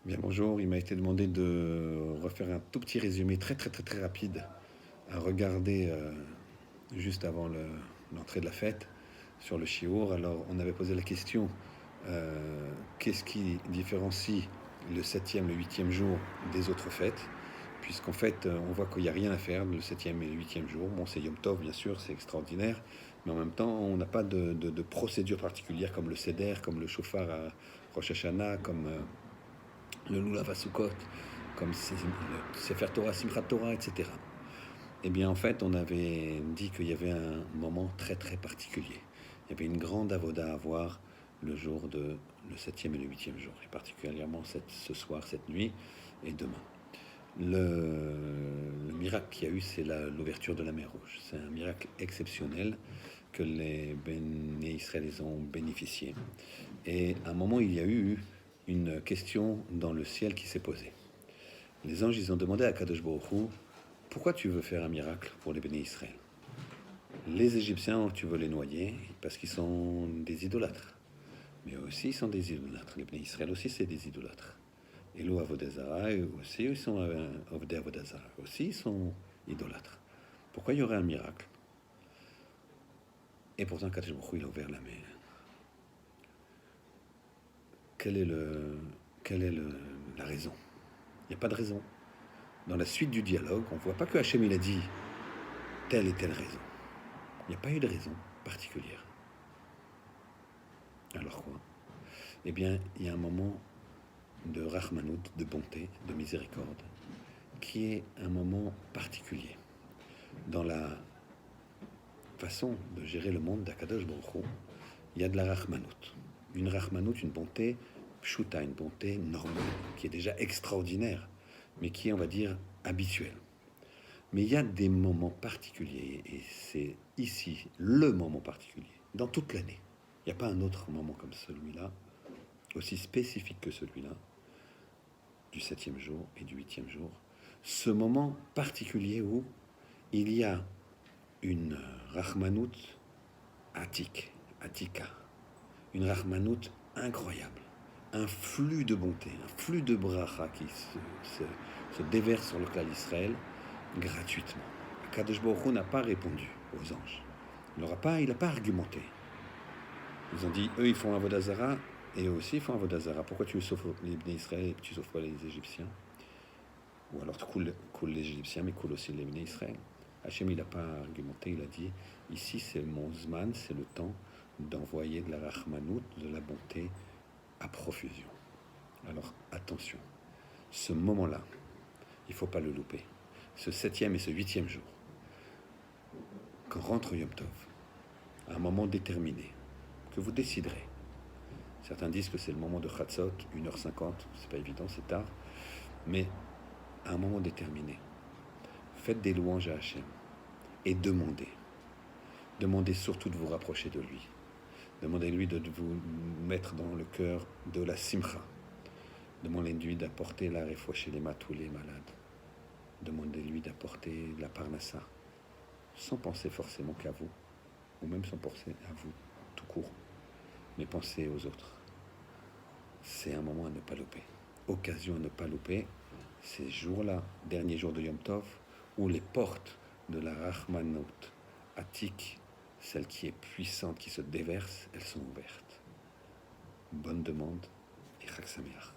Bien, bonjour. Il m'a été demandé de refaire un tout petit résumé très très très très rapide à regarder juste avant l'entrée de la fête sur le Shiur. Alors, on avait posé la question qu'est-ce qui différencie le septième, le huitième jour des autres fêtes? Puisqu'en fait, on voit qu'il n'y a rien à faire le septième et le huitième jour. Bon, c'est Yom Tov, bien sûr, c'est extraordinaire, mais en même temps, on n'a pas de procédure particulière comme le Seder, comme le Shofar à Rosh Hashanah, comme le Lulav à Sukkot, comme le Sefer Torah, Simchat Torah, etc. Eh bien, en fait, on avait dit qu'il y avait un moment très très particulier. Il y avait une grande avoda à avoir le jour de le septième et le huitième jour, et particulièrement ce soir, cette nuit et demain. Le miracle qu'il y a eu, c'est l'ouverture de la mer Rouge. C'est un miracle exceptionnel que les Béné Israël ont bénéficié. Et à un moment, il y a eu une question dans le ciel qui s'est posée. Les anges, ils ont demandé à Kadosh Baruch Hu, pourquoi tu veux faire un miracle pour les Béné Israël? Les Égyptiens, tu veux les noyer parce qu'ils sont des idolâtres. Mais aussi, ils sont des idolâtres. Les Béné Israël aussi, c'est des idolâtres. Et l'eau Avodazara, aussi, ils sont Ovdei Avodazara. Aussi, ils sont idolâtres. Pourquoi il y aurait un miracle? Et pourtant, Kadosh Baruch Hu, il a ouvert la mer. Quelle est la raison? Il n'y a pas de raison. Dans la suite du dialogue, on ne voit pas que Hachem il a dit telle et telle raison. Il n'y a pas eu de raison particulière. Alors quoi? Eh bien, il y a un moment de Rahmanout, de bonté, de miséricorde, qui est un moment particulier. Dans la façon de gérer le monde d'Akadosh Baruch Hu, il y a de la Rahmanout. Une Rahmanout, une bonté pshuta, une bonté normale, qui est déjà extraordinaire, mais qui est, on va dire, habituelle. Mais il y a des moments particuliers, et c'est ici le moment particulier, dans toute l'année. Il n'y a pas un autre moment comme celui-là, aussi spécifique que celui-là, du septième jour et du huitième jour. Ce moment particulier où il y a une Rahmanout Atika, une Rahmanout incroyable, un flux de bonté, un flux de bracha qui se déverse sur le clan d'Israël gratuitement. Kadosh Baruch Hu n'a pas répondu aux anges. Il n'a pas argumenté. Ils ont dit, eux, ils font un Vodazara, et eux aussi, ils font un Vodazara. Pourquoi tu sauves les Bnei Israël et tu sauves pas les Égyptiens? Ou alors tu coules les Égyptiens, mais coules aussi les Bnei Israël. Hachem, il n'a pas argumenté, il a dit, ici, c'est mon Zman, c'est le temps d'envoyer de la Rahmanout, de la bonté à profusion. Alors, attention, ce moment-là, il ne faut pas le louper. Ce septième et ce huitième jour, quand rentre Yom Tov, à un moment déterminé, que vous déciderez. Certains disent que c'est le moment de Chatzot, 1h50, c'est pas évident, c'est tard, mais à un moment déterminé, faites des louanges à Hachem et demandez. Demandez surtout de vous rapprocher de lui. Demandez-lui de vous mettre dans le cœur de la simcha. Demandez-lui d'apporter la réfoua chez les tous les malades. Demandez-lui d'apporter la parnassa, sans penser forcément qu'à vous, ou même sans penser à vous, tout court. Mais pensez aux autres. C'est un moment à ne pas louper. Occasion à ne pas louper. Ces jours-là, dernier jour de Yom Tov, où les portes de la Rahmanout Atik, celle qui est puissante, qui se déverse, elles sont ouvertes. Bonne demande et Chag Sameach.